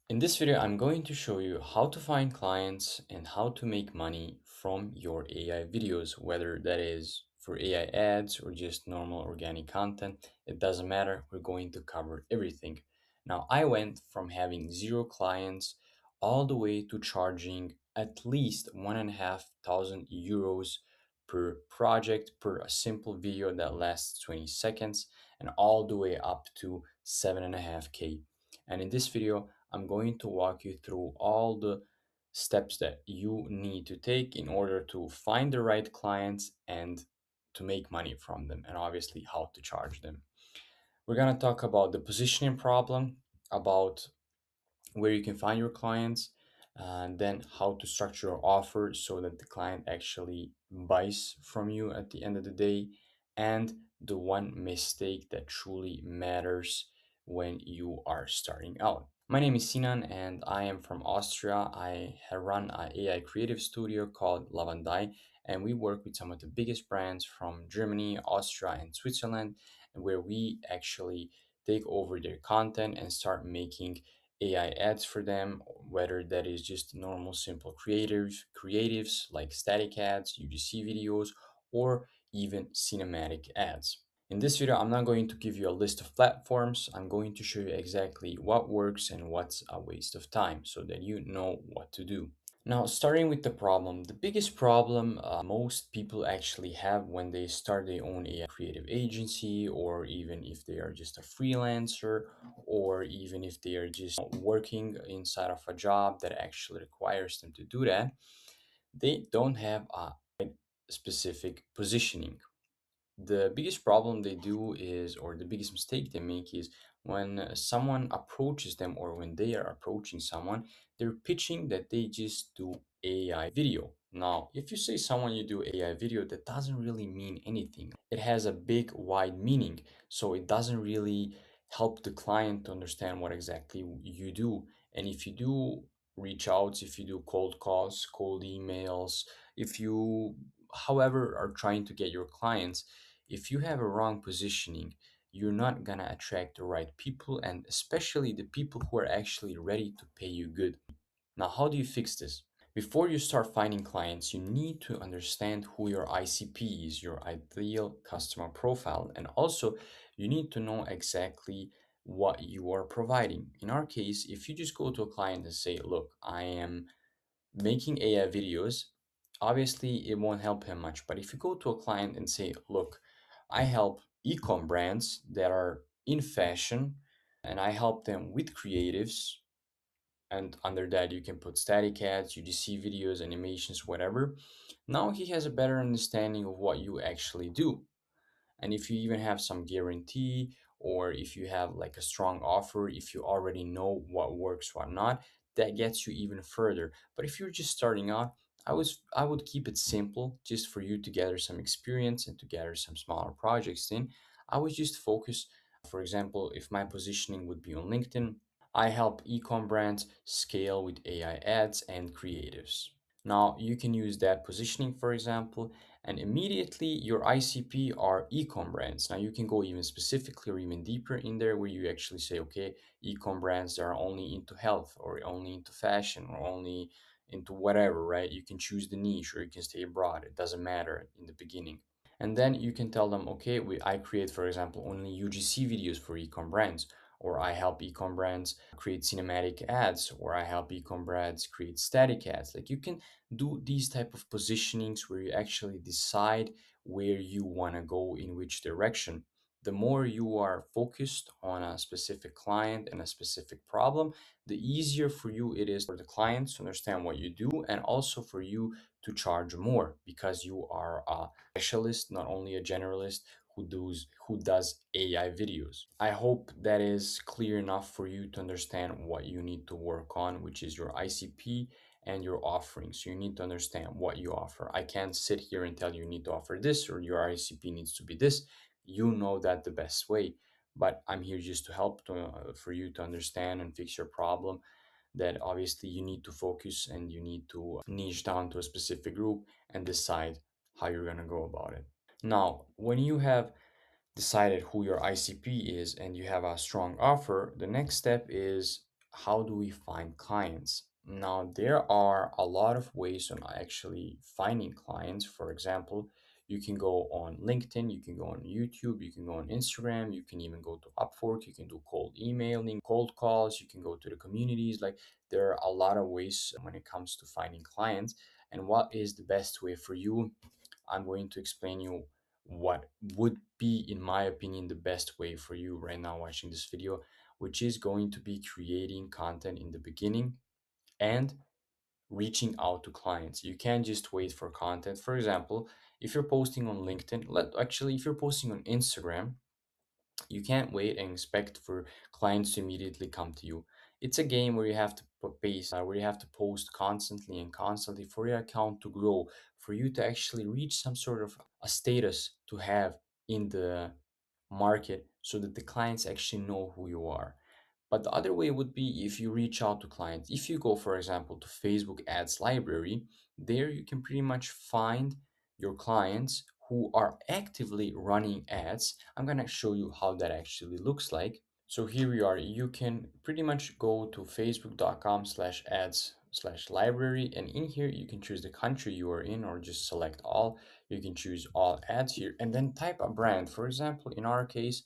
In this video, I'm going to show you how to find clients and how to make money from your AI videos, whether that is for AI ads or just normal organic content. It doesn't matter. We're going to cover everything. Now, I went from having zero clients all the way to charging at least 1,500 euros per project per a simple video that lasts 20 seconds and all the way up to 7.5K. And in this video, I'm going to walk you through all the steps that you need to take in order to find the right clients and to make money from them, and obviously how to charge them. We're going to talk about the positioning problem, about where you can find your clients, and then how to structure your offer so that the client actually buys from you at the end of the day, and the one mistake that truly matters when you are starting out. My name is Sinan and I am from Austria. I run an AI creative studio called Lavandai, and we work with some of the biggest brands from Germany, Austria, and Switzerland, and where we actually take over their content and start making AI ads for them, whether that is just normal simple creatives like static ads, UGC videos, or even cinematic ads. In this video, I'm not going to give you a list of platforms. I'm going to show you exactly what works and what's a waste of time so that you know what to do. Now, starting with the problem, the biggest problem most people actually have when they start their own AI creative agency, or even if they are just a freelancer, or even if they are just working inside of a job that actually requires them to do that, they don't have a specific positioning. The biggest problem they do is, or the biggest mistake they make is when someone approaches them or when they are approaching someone, they're pitching that they just do AI video. Now, if you say someone you do AI video, that doesn't really mean anything. It has a big, wide meaning. So it doesn't really help the client to understand what exactly you do. And if you do reach outs, if you do cold calls, cold emails, if you, however, are trying to get your clients, if you have a wrong positioning, you're not gonna attract the right people, and especially the people who are actually ready to pay you good. Now, how do you fix this? Before you start finding clients, you need to understand who your ICP is, your ideal customer profile, and also you need to know exactly what you are providing. In our case, if you just go to a client and say, look, I am making AI videos, obviously it won't help him much. But if you go to a client and say, look, I help e-com brands that are in fashion and I help them with creatives, and under that you can put static ads, UGC videos, animations, whatever. Now he has a better understanding of what you actually do. And if you even have some guarantee, or if you have like a strong offer, if you already know what works, what not, that gets you even further. But if you're just starting out, I would keep it simple just for you to gather some experience and to gather some smaller projects in. I would just focus, for example, if my positioning would be on LinkedIn, I help e-com brands scale with AI ads and creatives. Now you can use that positioning, for example, and immediately your ICP are e-com brands. Now you can go even specifically or even deeper in there where you actually say, okay, e-com brands that are only into health or only into fashion or only into whatever, right? You can choose the niche or you can stay broad. It doesn't matter in the beginning. And then you can tell them, okay, I create, for example, only UGC videos for e-com brands, or I help e-com brands create cinematic ads, or I help e-com brands create static ads. Like you can do these type of positionings where you actually decide where you want to go in which direction. The more you are focused on a specific client and a specific problem, the easier for you it is for the clients to understand what you do, and also for you to charge more because you are a specialist, not only a generalist who does AI videos. I hope that is clear enough for you to understand what you need to work on, which is your ICP and your offering. So you need to understand what you offer. I can't sit here and tell you need to offer this or your ICP needs to be this. You know that the best way, but I'm here just to help for you to understand and fix your problem. That obviously you need to focus and you need to niche down to a specific group and decide how you're going to go about it. Now, when you have decided who your ICP is and you have a strong offer, the next step is how do we find clients? Now, there are a lot of ways on actually finding clients. For example, you can go on LinkedIn, you can go on YouTube, you can go on Instagram, you can even go to Upwork, you can do cold emailing, cold calls, you can go to the communities. Like, there are a lot of ways when it comes to finding clients. And what is the best way for you? I'm going to explain you what would be, in my opinion, the best way for you right now watching this video, which is going to be creating content in the beginning and reaching out to clients. You can't just wait for content. For example, if you're posting on LinkedIn, if you're posting on Instagram, you can't wait and expect for clients to immediately come to you. It's a game where you have to where you have to post constantly and constantly for your account to grow, for you to actually reach some sort of a status to have in the market so that the clients actually know who you are. But the other way would be if you reach out to clients. If you go, for example, to Facebook ads library, there you can pretty much find your clients who are actively running ads. I'm going to show you how that actually looks like. So here we are. You can pretty much go to facebook.com/ads/library, and in here you can choose the country you are in or just select all. You can choose all ads here and then type a brand. For example, in our case,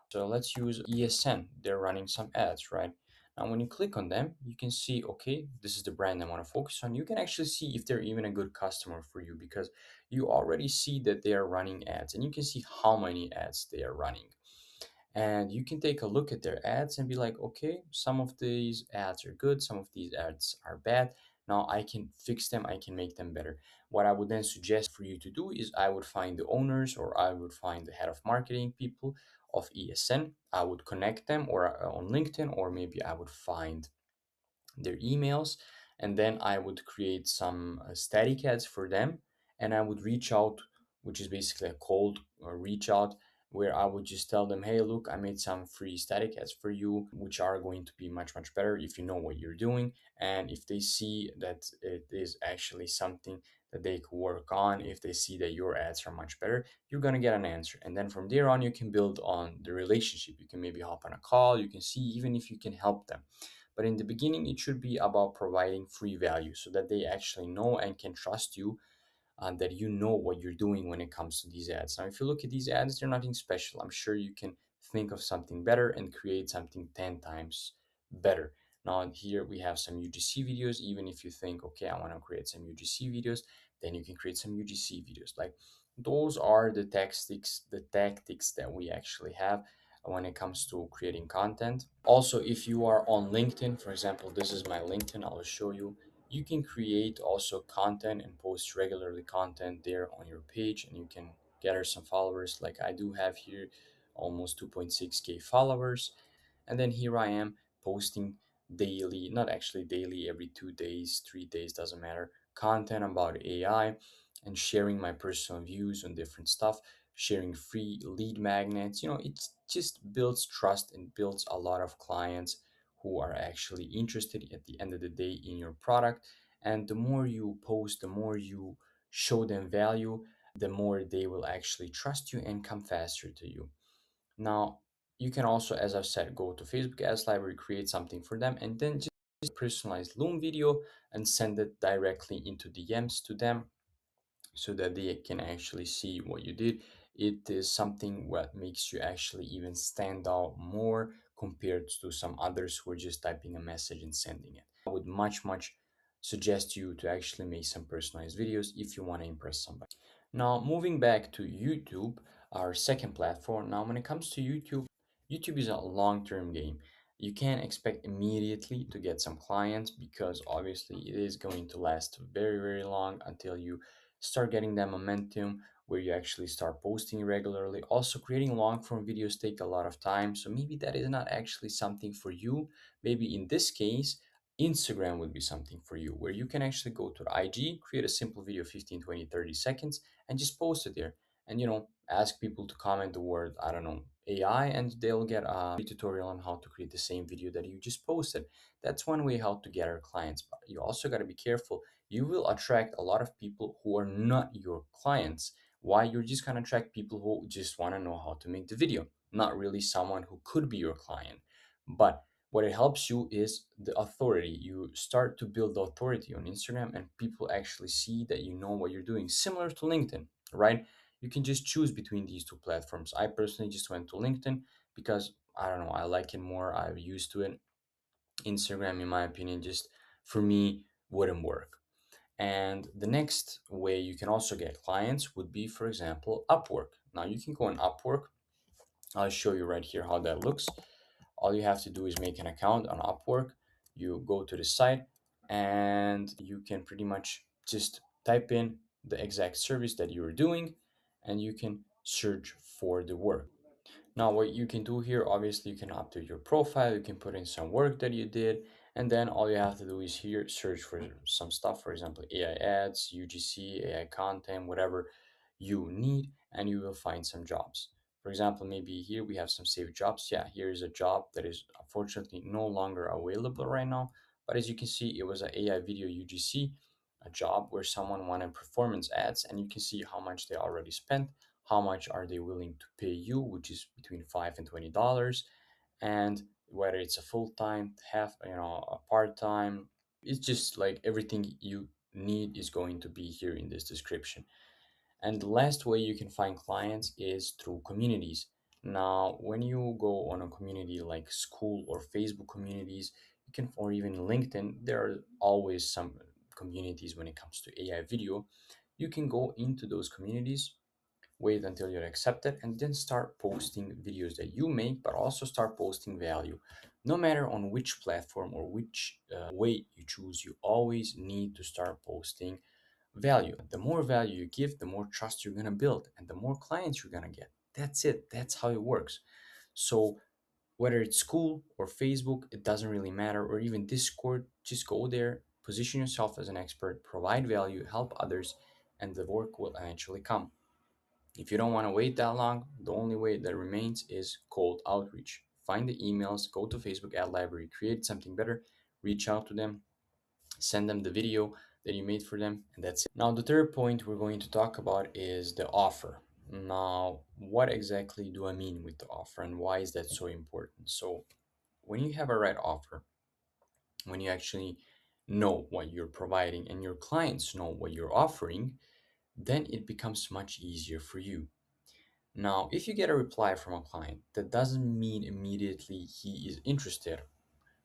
so let's use ESN. They're running some ads, right? Now, when you click on them, you can see, okay, this is the brand I want to focus on. You can actually see if they're even a good customer for you because you already see that they are running ads and you can see how many ads they are running. And you can take a look at their ads and be like, okay, some of these ads are good, some of these ads are bad. Now I can fix them, I can make them better. What I would then suggest for you to do is I would find the owners or I would find the head of marketing people of ESN. I would connect them or on LinkedIn, or maybe I would find their emails, and then I would create some static ads for them, and I would reach out, which is basically a cold reach out, where I would just tell them, hey, look, I made some free static ads for you, which are going to be much better if you know what you're doing. And if they see that it is actually something that they could work on, if they see that your ads are much better, you're going to get an answer. And then from there on, you can build on the relationship. You can maybe hop on a call, you can see even if you can help them. But in the beginning, it should be about providing free value so that they actually know and can trust you, that you know what you're doing when it comes to these ads. Now, if you look at these ads, they're nothing special. I'm sure you can think of something better and create something 10 times better. Now, here we have some UGC videos. Even if you think, okay, I want to create some UGC videos, then you can create some UGC videos. Like, those are the tactics that we actually have when it comes to creating content. Also, if you are on LinkedIn, for example, this is my LinkedIn, I'll show you. You can create also content and post regularly content there on your page, and you can gather some followers. Like I do have here almost 2.6K followers. And then here I am posting daily, not actually daily, every 2 days, 3 days, doesn't matter, content about AI and sharing my personal views on different stuff, sharing free lead magnets. It just builds trust and builds a lot of clients who are actually interested at the end of the day in your product. And the more you post, the more you show them value, the more they will actually trust you and come faster to you. Now, you can also, as I've said, go to Facebook Ads Library, create something for them, and then just personalized Loom video and send it directly into DMs to them so that they can actually see what you did. It is something what makes you actually even stand out more compared to some others who are just typing a message and sending it. I would much suggest you to actually make some personalized videos if you want to impress somebody. Now, moving back to YouTube, our second platform. Now, when it comes to YouTube, YouTube is a long-term game. You can't expect immediately to get some clients because obviously it is going to last very long until you start getting that momentum where you actually start posting regularly. Also, creating long form videos take a lot of time, so maybe that is not actually something for you. Maybe in this case, Instagram would be something for you, where you can actually go to IG, create a simple video, 15, 20, 30 seconds, and just post it there. And ask people to comment the word, I don't know, AI, and they'll get a tutorial on how to create the same video that you just posted. That's one way how to get our clients. But you also got to be careful. You will attract a lot of people who are not your clients. Why? You're just going to attract people who just want to know how to make the video, not really someone who could be your client. But What it helps you is the authority. You start to build authority on Instagram, and people actually see that you know what you're doing, similar to LinkedIn, right? You can just choose between these two platforms. I personally just went to LinkedIn because I don't know, I like it more, I'm used to it. Instagram, in my opinion, just for me wouldn't work. And the next way you can also get clients would be, for example, Upwork. Now you can go on Upwork. I'll show you right here how that looks. All you have to do is make an account on Upwork. You go to the site and you can pretty much just type in the exact service that you're doing and you can search for the work. Now, what you can do here, obviously, you can update your profile, you can put in some work that you did, and then all you have to do is here search for some stuff, for example, AI ads, UGC, AI content, whatever you need, and you will find some jobs. For example, maybe here we have some saved jobs. Yeah, here is a job that is unfortunately no longer available right now, but as you can see, it was an AI video UGC, a job where someone wanted performance ads, and you can see how much they already spent, how much are they willing to pay you, which is between $5 and $20, and whether it's a full-time, half, a part-time. It's just like everything you need is going to be here in this description. And the last way you can find clients is through communities. Now, when you go on a community like school or Facebook communities, you can, or even LinkedIn, there are always some communities when it comes to AI video. You can go into those communities, wait until you're accepted, and then start posting videos that you make, but also start posting value. No matter on which platform or which way you choose, you always need to start posting value. The more value you give, the more trust you're going to build and the more clients you're going to get. That's it. That's how it works. So whether it's school or Facebook, it doesn't really matter, or even Discord, just go there, position yourself as an expert, provide value, help others, and the work will eventually come. If you don't want to wait that long, the only way that remains is cold outreach. Find the emails, go to Facebook ad library, create something better, reach out to them, send them the video that you made for them, and that's it. Now, the third point we're going to talk about is the offer. Now, what exactly do I mean with the offer and why is that so important? So, when you have a right offer, when you actually know what you're providing and your clients know what you're offering, then it becomes much easier for you. Now, if you get a reply from a client, that doesn't mean immediately he is interested,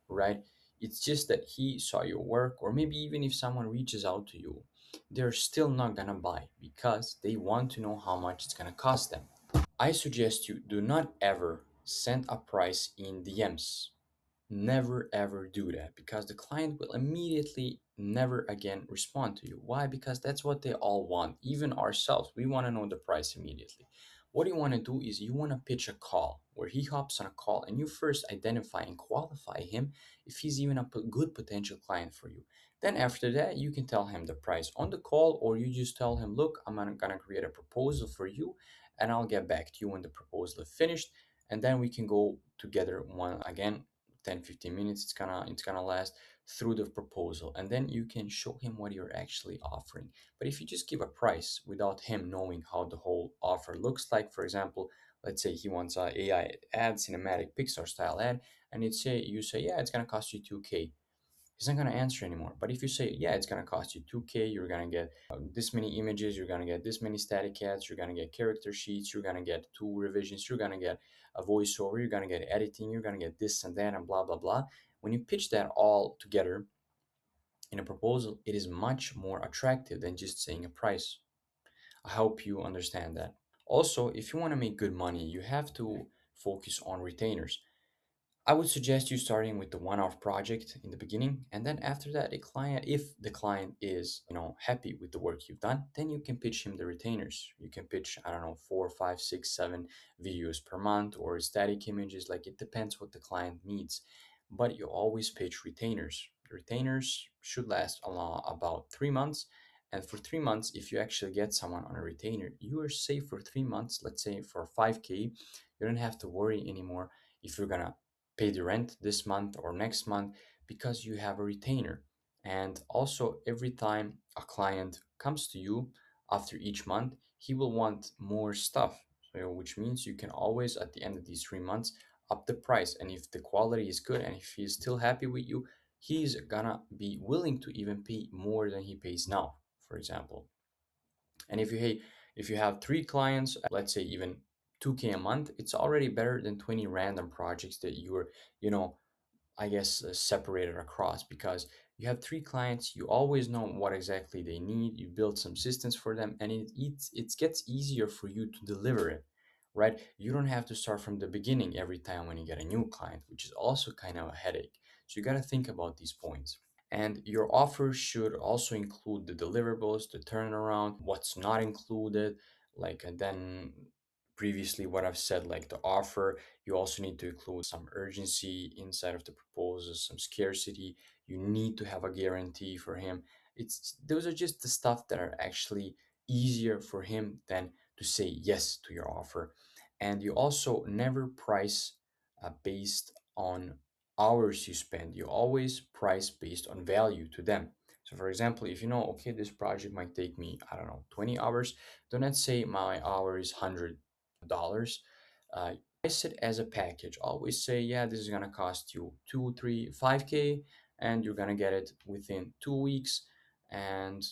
right? It's just that he saw your work, or maybe even if someone reaches out to you, they're still not gonna buy because they want to know how much it's gonna cost them. I suggest you do not ever send a price in DMs. Never ever do that because the client will immediately never again respond to you. Why? Because that's what they all want. Even ourselves, we want to know the price immediately. What you want to do is you want to pitch a call where he hops on a call and you first identify and qualify him if he's even a good potential client for you. Then after that, you can tell him the price on the call, or you just tell him, look, I'm gonna create a proposal for you and I'll get back to you when the proposal is finished. And then we can go together one again 10-15 minutes, it's gonna last through the proposal, and then you can show him what you're actually offering. But if you just give a price without him knowing how the whole offer looks like, for example, let's say he wants a AI ad, cinematic Pixar style ad, and you say, yeah, it's gonna cost you 2K, he's not going to answer anymore. But if you say, yeah, it's going to cost you 2K, you're going to get this many images, you're going to get this many static ads, you're going to get character sheets, you're going to get two revisions, you're going to get a voiceover, you're going to get editing, you're going to get this and that, and blah, blah, blah. When you pitch that all together in a proposal, it is much more attractive than just saying a price. I hope you understand that. Also, if you want to make good money, you have to focus on retainers. I would suggest you starting with the one-off project in the beginning, and then after that, if the client is, happy with the work you've done, then you can pitch him the retainers. You can pitch, I don't know, 4, 5, 6, 7 videos per month or static images. Like, it depends what the client needs, but you always pitch retainers. Retainers should last about 3 months. And for 3 months, if you actually get someone on a retainer, you are safe for 3 months. Let's say for 5K, you don't have to worry anymore if you're gonna pay the rent this month or next month because you have a retainer. And also, every time a client comes to you after each month, he will want more stuff. So, which means you can always, at the end of these 3 months, up the price. And if the quality is good and if he's still happy with you, he's gonna be willing to even pay more than he pays now, for example. And if you have three clients, let's say even 2K a month, it's already better than 20 random projects that you're, you know, I guess separated across, because you have three clients, you always know what exactly they need, you build some systems for them, and it gets easier for you to deliver it, right? You don't have to start from the beginning every time when you get a new client, which is also kind of a headache. So you got to think about these points. And your offer should also include the deliverables, the turnaround, what's not included, like, and then previously what I've said, like the offer, you also need to include some urgency inside of the proposal, some scarcity. You need to have a guarantee for him. It's those are just the stuff that are actually easier for him than to say yes to your offer. And you also never price based on hours you spend. You always price based on value to them. So for example, if you know, okay, this project might take me, I don't know, 20 hours, do not say my hour is $100. Price it as a package. Always say, yeah, this is gonna cost you 2, 3, 5K, and you're gonna get it within 2 weeks. And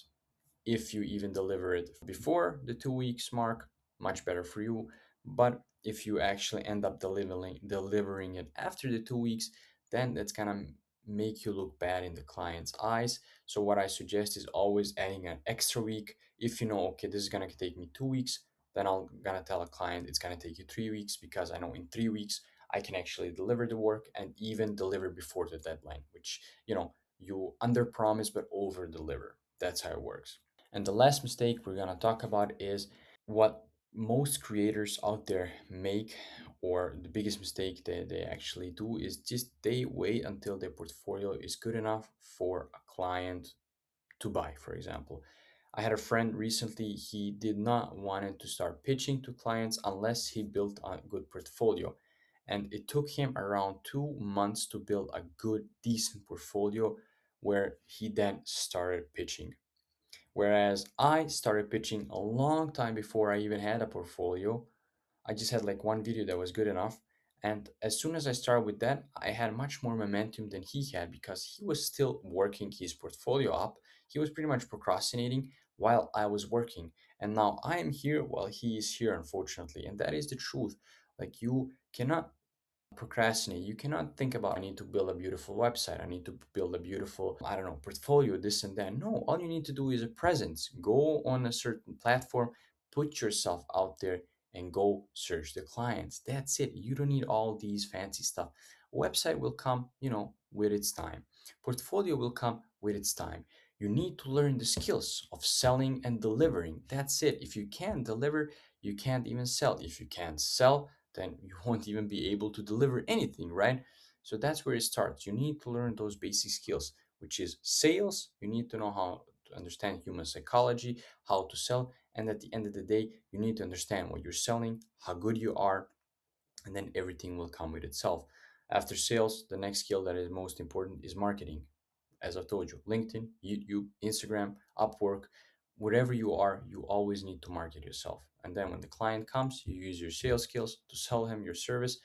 if you even deliver it before the 2 weeks mark, much better for you. But if you actually end up delivering it after the 2 weeks, then that's gonna make you look bad in the client's eyes. So what I suggest is always adding an extra week. If you know, okay, this is gonna take me 2 weeks, then I'm gonna tell a client it's gonna take you 3 weeks, because I know in 3 weeks I can actually deliver the work and even deliver before the deadline, which, you under promise but over deliver. That's how it works. And the last mistake we're going to talk about is what most creators out there make, or the biggest mistake that they actually do, is just they wait until their portfolio is good enough for a client to buy, for example. I had a friend recently, he did not want to start pitching to clients unless he built a good portfolio. And it took him around 2 months to build a good, decent portfolio where he then started pitching. Whereas I started pitching a long time before I even had a portfolio. I just had like one video that was good enough. And as soon as I started with that, I had much more momentum than he had, because he was still working his portfolio up. He was pretty much procrastinating while I was working. And now I am here while he is here, unfortunately. And that is the truth. Like, you cannot procrastinate. You cannot think about, I need to build a beautiful website, I need to build a beautiful, I don't know, portfolio, this and that. No, all you need to do is a presence. Go on a certain platform, put yourself out there, and go search the clients. That's it. You don't need all these fancy stuff. Website will come, with its time. Portfolio will come with its time. You need to learn the skills of selling and delivering. That's it. If you can't deliver, you can't even sell. If you can't sell, then you won't even be able to deliver anything, right? So that's where it starts. You need to learn those basic skills, which is sales. You need to know how to understand human psychology, how to sell. And at the end of the day, you need to understand what you're selling, how good you are, and then everything will come with itself. After sales, the next skill that is most important is marketing. As I've told you, LinkedIn, YouTube, Instagram, Upwork, wherever you are, you always need to market yourself. And then when the client comes, you use your sales skills to sell him your service.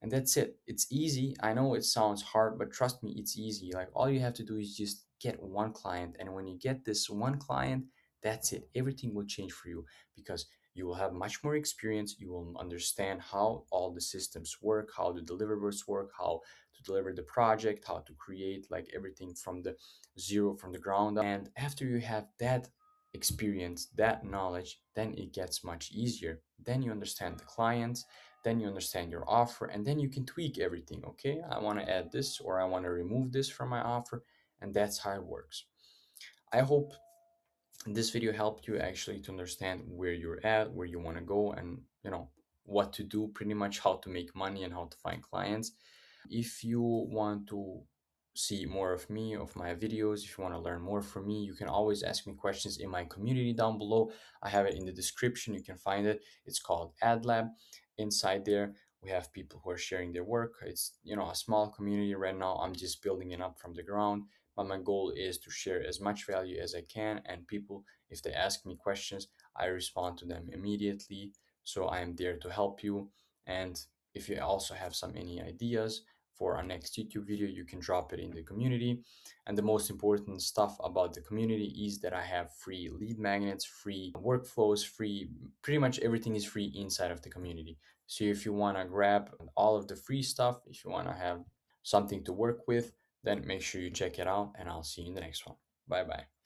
And that's it. It's easy. I know it sounds hard, but trust me, it's easy. Like, all you have to do is just get one client. And when you get this one client, that's it. Everything will change for you, because you will have much more experience. You will understand how all the systems work, how the deliverables work, how to deliver the project, how to create like everything from the zero, from the ground up. And after you have that experience, that knowledge, then it gets much easier. Then you understand the clients, then you understand your offer, and then you can tweak everything. Okay, I want to add this, or I want to remove this from my offer. And that's how it works. I hope this video helped you actually to understand where you're at, where you want to go, and what to do, pretty much how to make money and how to find clients. If you want to see more of me, of my videos, if you want to learn more from me, you can always ask me questions in my community down below. I have it in the description. You can find it. It's called AdLab. Inside there, we have people who are sharing their work. It's, a small community right now. I'm just building it up from the ground. But my goal is to share as much value as I can. And people, if they ask me questions, I respond to them immediately. So I am there to help you. And If you also have some any ideas for our next YouTube video, you can drop it in the community. And the most important stuff about the community is that I have free lead magnets, free workflows, free, pretty much everything is free inside of the community. So if you want to grab all of the free stuff, if you want to have something to work with, then make sure you check it out, and I'll see you in the next one. Bye bye.